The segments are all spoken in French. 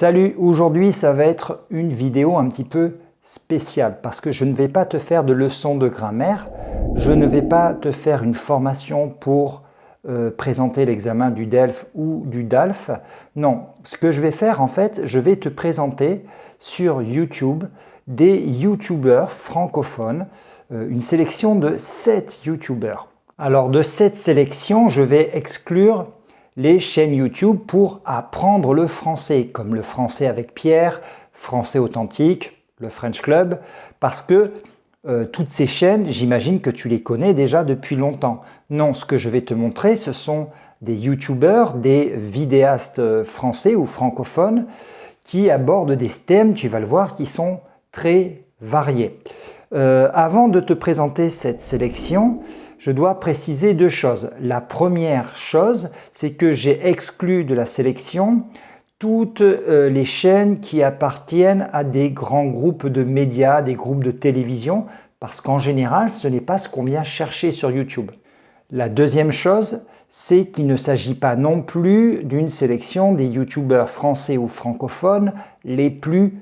Salut, aujourd'hui ça va être une vidéo un petit peu spéciale parce que je ne vais pas te faire de leçons de grammaire, je ne vais pas te faire une formation pour présenter l'examen du DELF ou du DALF. Non, ce que je vais faire en fait, je vais te présenter sur YouTube des YouTubeurs francophones, une sélection de 7 YouTubeurs. Alors de cette sélection, je vais exclure les chaînes YouTube pour apprendre le français, comme le français avec Pierre, Français Authentique, le French Club, parce que toutes ces chaînes, j'imagine que tu les connais déjà depuis longtemps. Non, ce que je vais te montrer, ce sont des YouTubeurs, des vidéastes français ou francophones qui abordent des thèmes, tu vas le voir, qui sont très variés. Avant de te présenter cette sélection, je dois préciser deux choses. La première chose, c'est que j'ai exclu de la sélection toutes les chaînes qui appartiennent à des grands groupes de médias, des groupes de télévision, parce qu'en général, ce n'est pas ce qu'on vient chercher sur YouTube. La deuxième chose, c'est qu'il ne s'agit pas non plus d'une sélection des YouTubeurs français ou francophones les plus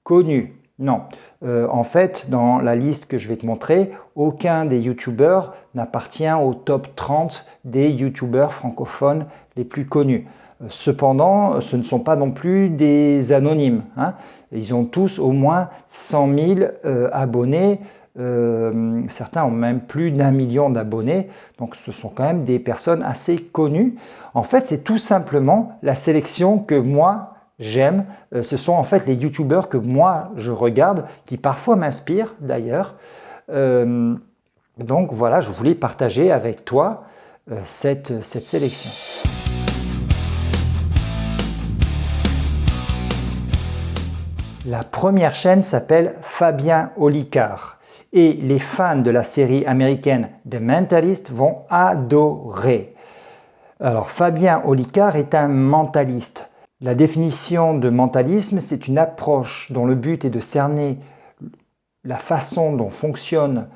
connus. Non, en fait, dans la liste que je vais te montrer, aucun des YouTubeurs n'appartient au top 30 des YouTubeurs francophones les plus connus. Cependant, ce ne sont pas non plus des anonymes, hein. Ils ont tous au moins 100 000 abonnés. Certains ont même plus d'1 million d'abonnés, donc ce sont quand même des personnes assez connues. En fait, c'est tout simplement la sélection que moi j'aime. Ce sont en fait les youtubeurs que moi je regarde, qui parfois m'inspirent d'ailleurs. Donc voilà, je voulais partager avec toi cette sélection. La première chaîne s'appelle Fabien Olicard. Et les fans de la série américaine The Mentalist vont adorer. Alors Fabien Olicard est un mentaliste. La définition de mentalisme, c'est une approche dont le but est de cerner la façon dont fonctionne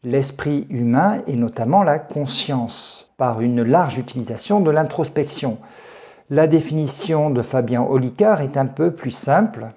l'esprit humain et notamment la conscience par une large utilisation de l'introspection. La définition de Fabien Olicard est un peu plus simple.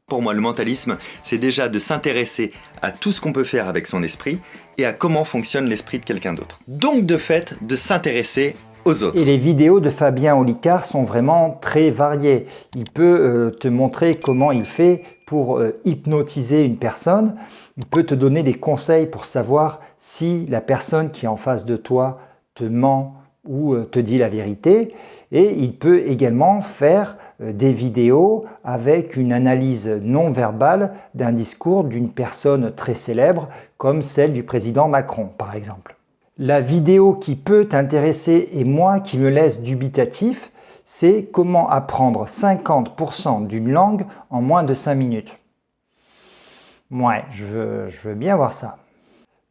Pour moi, le mentalisme, c'est déjà de s'intéresser à tout ce qu'on peut faire avec son esprit et à comment fonctionne l'esprit de quelqu'un d'autre. Donc, de fait, de s'intéresser aux autres. Et les vidéos de Fabien Olicard sont vraiment très variées. Il peut te montrer comment il fait pour hypnotiser une personne. Il peut te donner des conseils pour savoir si la personne qui est en face de toi te ment ou te dit la vérité. Et il peut également faire des vidéos avec une analyse non verbale d'un discours d'une personne très célèbre comme celle du président Macron par exemple. La vidéo qui peut t'intéresser et moi qui me laisse dubitatif, c'est comment apprendre 50% d'une langue en moins de 5 minutes. Ouais, je veux bien voir ça.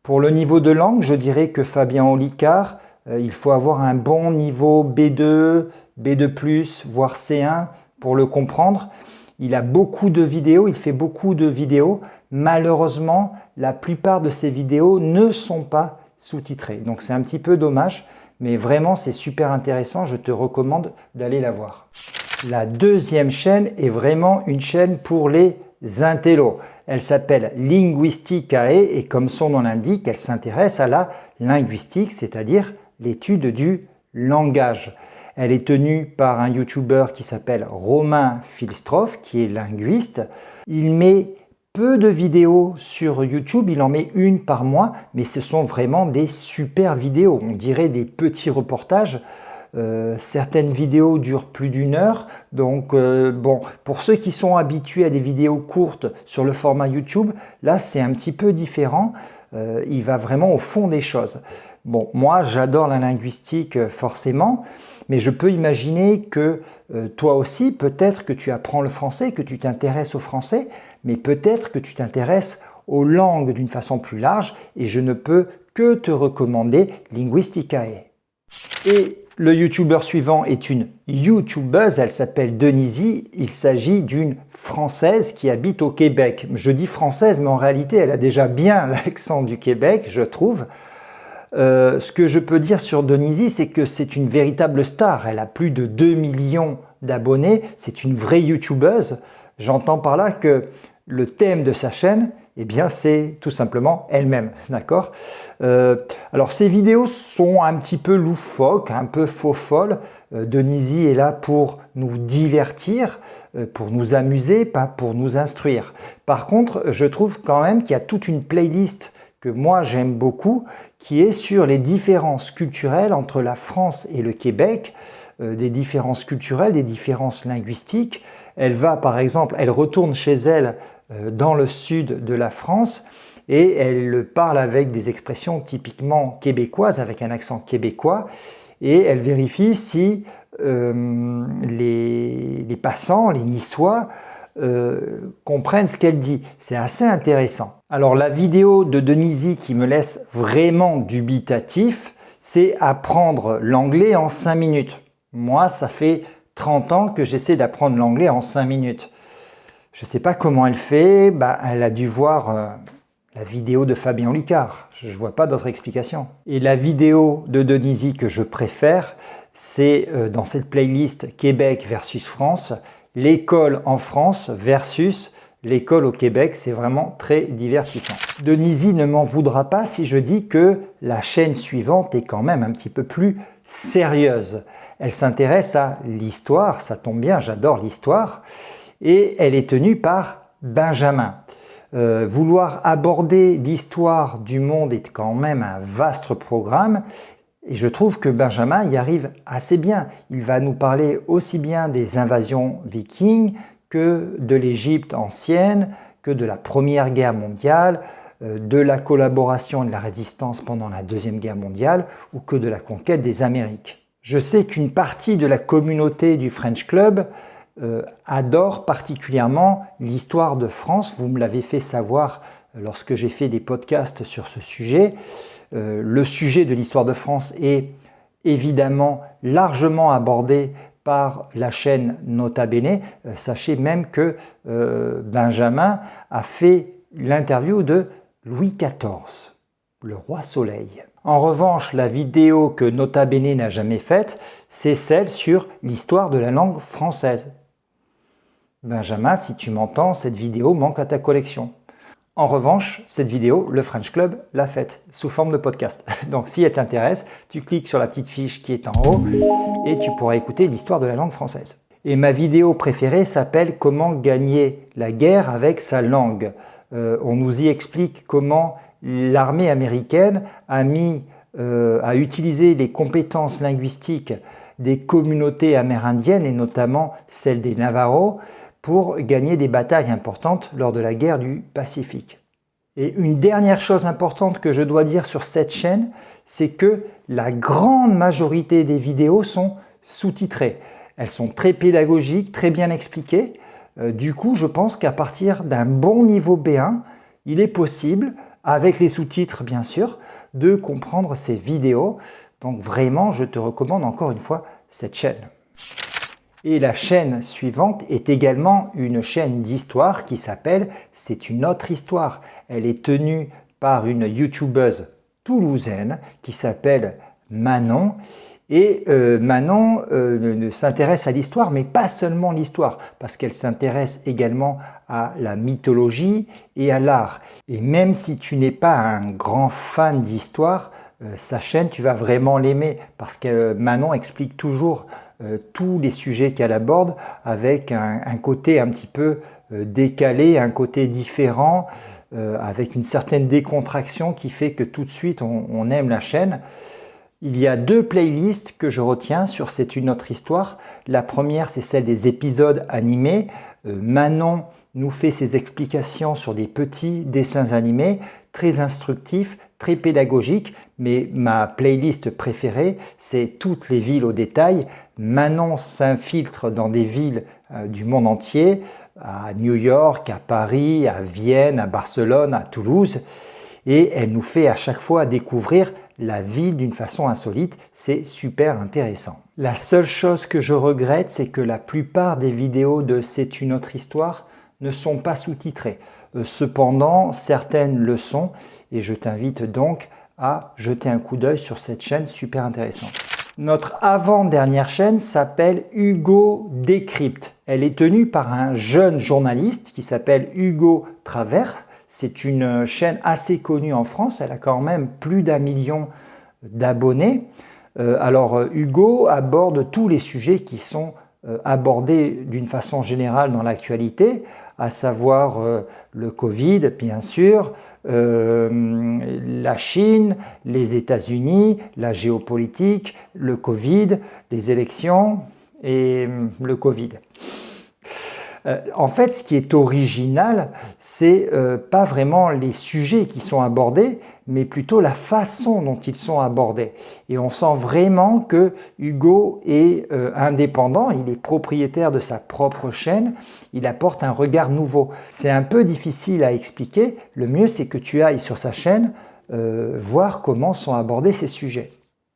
Pour le niveau de langue, je dirais que Fabien Olicard, il faut avoir un bon niveau B2, B2+, voire C1 pour le comprendre. Il a beaucoup de vidéos, il fait beaucoup de vidéos. Malheureusement, la plupart de ses vidéos ne sont pas sous-titrées. Donc c'est un petit peu dommage, mais vraiment c'est super intéressant. Je te recommande d'aller la voir. La deuxième chaîne est vraiment une chaîne pour les intellos. Elle s'appelle Linguisticae et comme son nom l'indique, elle s'intéresse à la linguistique, c'est-à-dire l'étude du langage. Elle est tenue par un YouTuber qui s'appelle Romain Filstroff, qui est linguiste. Il met peu de vidéos sur YouTube, il en met une par mois, mais ce sont vraiment des super vidéos. On dirait des petits reportages. Certaines vidéos durent plus d'1 heure, donc bon, pour ceux qui sont habitués à des vidéos courtes sur le format YouTube, là c'est un petit peu différent, il va vraiment au fond des choses. Bon, moi j'adore la linguistique forcément, mais je peux imaginer que toi aussi, peut-être que tu apprends le français, que tu t'intéresses au français, mais peut-être que tu t'intéresses aux langues d'une façon plus large, et je ne peux que te recommander Linguisticae. Et le youtubeur suivant est une youtubeuse, elle s'appelle Denizy. Il s'agit d'une Française qui habite au Québec. Je dis française, mais en réalité, elle a déjà bien l'accent du Québec, je trouve. Ce que je peux dire sur Denizy, c'est que c'est une véritable star. Elle a plus de 2 millions d'abonnés. C'est une vraie youtubeuse. J'entends par là que le thème de sa chaîne, eh bien, c'est tout simplement elle-même, d'accord? Alors, ces vidéos sont un petit peu loufoques, un peu faux-folles. Donizy est là pour nous divertir, pour nous amuser, pas pour nous instruire. Par contre, je trouve quand même qu'il y a toute une playlist que moi j'aime beaucoup, qui est sur les différences culturelles entre la France et le Québec, des différences culturelles, des différences linguistiques. Elle va par exemple, elle retourne chez elle dans le sud de la France et elle parle avec des expressions typiquement québécoises, avec un accent québécois, et elle vérifie si les passants, les Niçois, comprennent ce qu'elle dit. C'est assez intéressant. Alors la vidéo de Donizy qui me laisse vraiment dubitatif, c'est apprendre l'anglais en 5 minutes. Moi, ça fait 30 ans que j'essaie d'apprendre l'anglais en 5 minutes. Je ne sais pas comment elle fait, elle a dû voir la vidéo de Fabien Olicard. Je ne vois pas d'autre explication. Et la vidéo de Donizy que je préfère, c'est dans cette playlist Québec versus France, l'école en France versus l'école au Québec. C'est vraiment très divertissant. Donizy ne m'en voudra pas si je dis que la chaîne suivante est quand même un petit peu plus sérieuse. Elle s'intéresse à l'histoire, ça tombe bien, j'adore l'histoire, et elle est tenue par Benjamin. Vouloir aborder l'histoire du monde est quand même un vaste programme, et je trouve que Benjamin y arrive assez bien. Il va nous parler aussi bien des invasions vikings que de l'Égypte ancienne, que de la Première Guerre mondiale, de la collaboration et de la résistance pendant la Deuxième Guerre mondiale, ou que de la conquête des Amériques. Je sais qu'une partie de la communauté du French Club adore particulièrement l'histoire de France. Vous me l'avez fait savoir lorsque j'ai fait des podcasts sur ce sujet. Le sujet de l'histoire de France est évidemment largement abordé par la chaîne Nota Bene. Sachez même que Benjamin a fait l'interview de Louis XIV, le roi Soleil. En revanche, la vidéo que Nota Bene n'a jamais faite, c'est celle sur l'histoire de la langue française. Benjamin, si tu m'entends, cette vidéo manque à ta collection. En revanche, cette vidéo, le French Club l'a faite sous forme de podcast. Donc si elle t'intéresse, tu cliques sur la petite fiche qui est en haut et tu pourras écouter l'histoire de la langue française. Et ma vidéo préférée s'appelle « Comment gagner la guerre avec sa langue ». On nous y explique comment l'armée américaine a utilisé les compétences linguistiques des communautés amérindiennes et notamment celles des Navajos pour gagner des batailles importantes lors de la guerre du Pacifique. Et une dernière chose importante que je dois dire sur cette chaîne, c'est que la grande majorité des vidéos sont sous-titrées. Elles sont très pédagogiques, très bien expliquées. Du coup, je pense qu'à partir d'un bon niveau B1, il est possible, avec les sous-titres bien sûr, de comprendre ces vidéos. Donc vraiment, je te recommande encore une fois cette chaîne. Et la chaîne suivante est également une chaîne d'histoire qui s'appelle « C'est une autre histoire ». Elle est tenue par une youtubeuse toulousaine qui s'appelle Manon. Et Manon s'intéresse à l'histoire, mais pas seulement l'histoire, parce qu'elle s'intéresse également à la mythologie et à l'art. Et même si tu n'es pas un grand fan d'histoire, sa chaîne, tu vas vraiment l'aimer, parce que Manon explique toujours tous les sujets qu'elle aborde avec un côté un petit peu décalé, un côté différent, avec une certaine décontraction qui fait que tout de suite on aime la chaîne. Il y a 2 playlists que je retiens sur C'est une autre histoire. La première, c'est celle des épisodes animés. Manon nous fait ses explications sur des petits dessins animés, très instructifs, très pédagogiques. Mais ma playlist préférée, c'est toutes les villes au détail. Manon s'infiltre dans des villes du monde entier, à New York, à Paris, à Vienne, à Barcelone, à Toulouse. Et elle nous fait à chaque fois découvrir la ville d'une façon insolite. C'est super intéressant. La seule chose que je regrette, c'est que la plupart des vidéos de C'est une autre histoire ne sont pas sous-titrées. Cependant, certaines le sont et je t'invite donc à jeter un coup d'œil sur cette chaîne super intéressante. Notre avant-dernière chaîne s'appelle Hugo Décrypte. Elle est tenue par un jeune journaliste qui s'appelle Hugo Travers. C'est une chaîne assez connue en France, elle a quand même plus d'1 million d'abonnés. Alors Hugo aborde tous les sujets qui sont abordés d'une façon générale dans l'actualité, à savoir le Covid, bien sûr, la Chine, les États-Unis, la géopolitique, le Covid, les élections et le Covid. En fait, ce qui est original, c'est pas vraiment les sujets qui sont abordés, mais plutôt la façon dont ils sont abordés. Et on sent vraiment que Hugo est indépendant, il est propriétaire de sa propre chaîne, il apporte un regard nouveau. C'est un peu difficile à expliquer, le mieux c'est que tu ailles sur sa chaîne voir comment sont abordés ces sujets.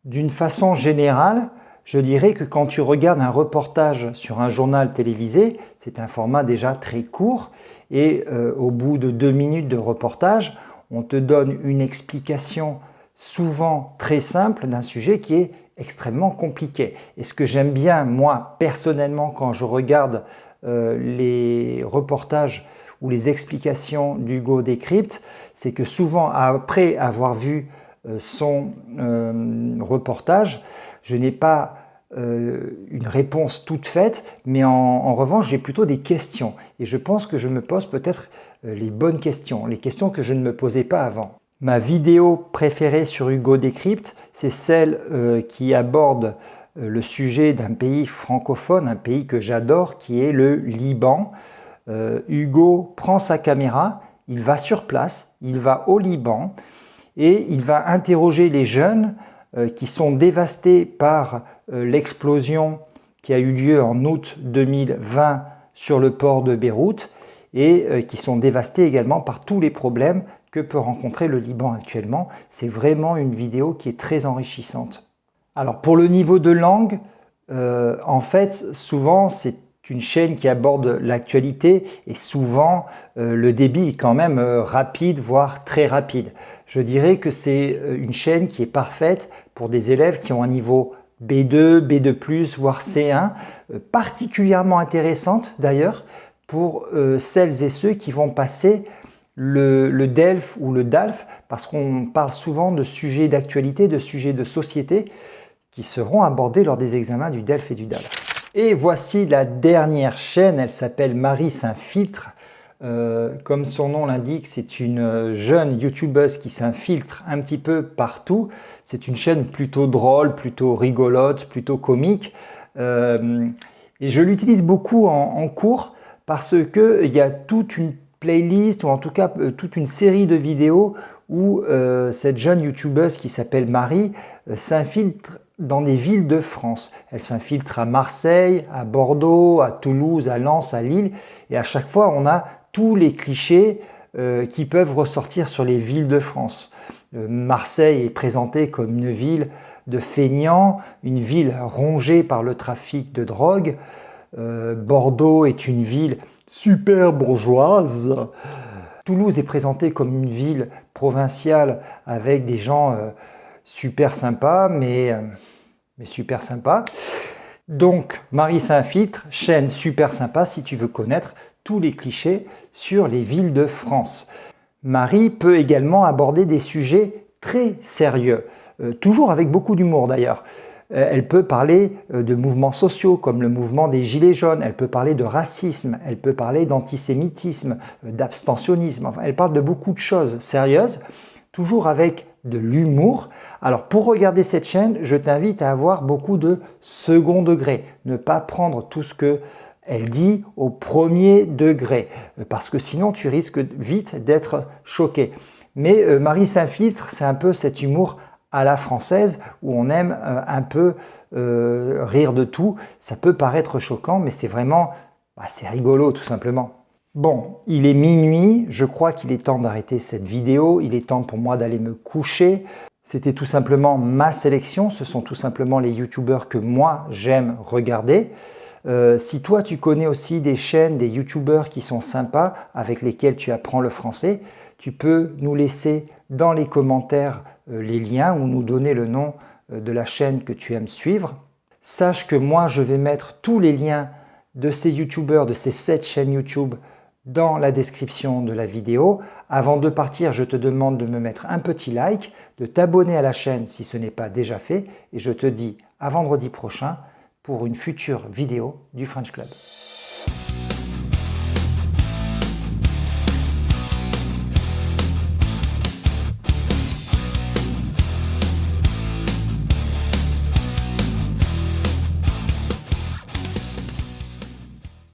D'une façon générale, je dirais que quand tu regardes un reportage sur un journal télévisé, c'est un format déjà très court et au bout de 2 minutes de reportage, on te donne une explication souvent très simple d'un sujet qui est extrêmement compliqué. Et ce que j'aime bien, moi, personnellement, quand je regarde les reportages ou les explications d'Hugo Décrypte, c'est que souvent, après avoir vu son reportage, je n'ai pas une réponse toute faite, mais en revanche, j'ai plutôt des questions. Et je pense que je me pose peut-être les bonnes questions, les questions que je ne me posais pas avant. Ma vidéo préférée sur Hugo Décrypte, c'est celle qui aborde le sujet d'un pays francophone, un pays que j'adore, qui est le Liban. Hugo prend sa caméra, il va sur place, il va au Liban et il va interroger les jeunes qui sont dévastés par l'explosion qui a eu lieu en août 2020 sur le port de Beyrouth et qui sont dévastés également par tous les problèmes que peut rencontrer le Liban actuellement. C'est vraiment une vidéo qui est très enrichissante. Alors pour le niveau de langue, en fait, souvent c'est une chaîne qui aborde l'actualité et souvent le débit est quand même rapide, voire très rapide. Je dirais que c'est une chaîne qui est parfaite pour des élèves qui ont un niveau B2, B2+, voire C1, particulièrement intéressante d'ailleurs pour celles et ceux qui vont passer le DELF ou le DALF, parce qu'on parle souvent de sujets d'actualité, de sujets de société qui seront abordés lors des examens du DELF et du DALF. Et voici la dernière chaîne, elle s'appelle Marie s'infiltre. Comme son nom l'indique, c'est une jeune youtubeuse qui s'infiltre un petit peu partout. C'est une chaîne plutôt drôle, plutôt rigolote, plutôt comique. Et je l'utilise beaucoup en cours parce qu'il y a toute une playlist, ou en tout cas toute une série de vidéos où cette jeune youtubeuse qui s'appelle Marie s'infiltre dans des villes de France. Elle s'infiltre à Marseille, à Bordeaux, à Toulouse, à Lens, à Lille. Et à chaque fois, on a tous les clichés qui peuvent ressortir sur les villes de France. Marseille est présentée comme une ville de feignants, une ville rongée par le trafic de drogue. Bordeaux est une ville super bourgeoise. Toulouse est présentée comme une ville provinciale avec des gens super sympas, mais super sympas. Donc, Marie s'infiltre, chaîne super sympa si tu veux connaître tous les clichés sur les villes de France. Marie peut également aborder des sujets très sérieux, toujours avec beaucoup d'humour d'ailleurs. Elle peut parler de mouvements sociaux comme le mouvement des Gilets jaunes, elle peut parler de racisme, elle peut parler d'antisémitisme, d'abstentionnisme, enfin, elle parle de beaucoup de choses sérieuses, toujours avec de l'humour. Alors pour regarder cette chaîne, je t'invite à avoir beaucoup de second degré, ne pas prendre tout ce qu'elle dit au premier degré, parce que sinon tu risques vite d'être choqué. Mais Marie s'infiltre, c'est un peu cet humour à la française où on aime un peu rire de tout. Ça peut paraître choquant, mais c'est vraiment, c'est rigolo tout simplement. Bon, il est minuit, je crois qu'il est temps d'arrêter cette vidéo, il est temps pour moi d'aller me coucher. C'était tout simplement ma sélection, ce sont tout simplement les youtubeurs que moi j'aime regarder. Si toi tu connais aussi des chaînes, des youtubeurs qui sont sympas, avec lesquels tu apprends le français, tu peux nous laisser dans les commentaires les liens ou nous donner le nom de la chaîne que tu aimes suivre. Sache que moi, je vais mettre tous les liens de ces youtubeurs, de ces 7 chaînes YouTube dans la description de la vidéo. Avant de partir, je te demande de me mettre un petit like, de t'abonner à la chaîne si ce n'est pas déjà fait et je te dis à vendredi prochain pour une future vidéo du French Club.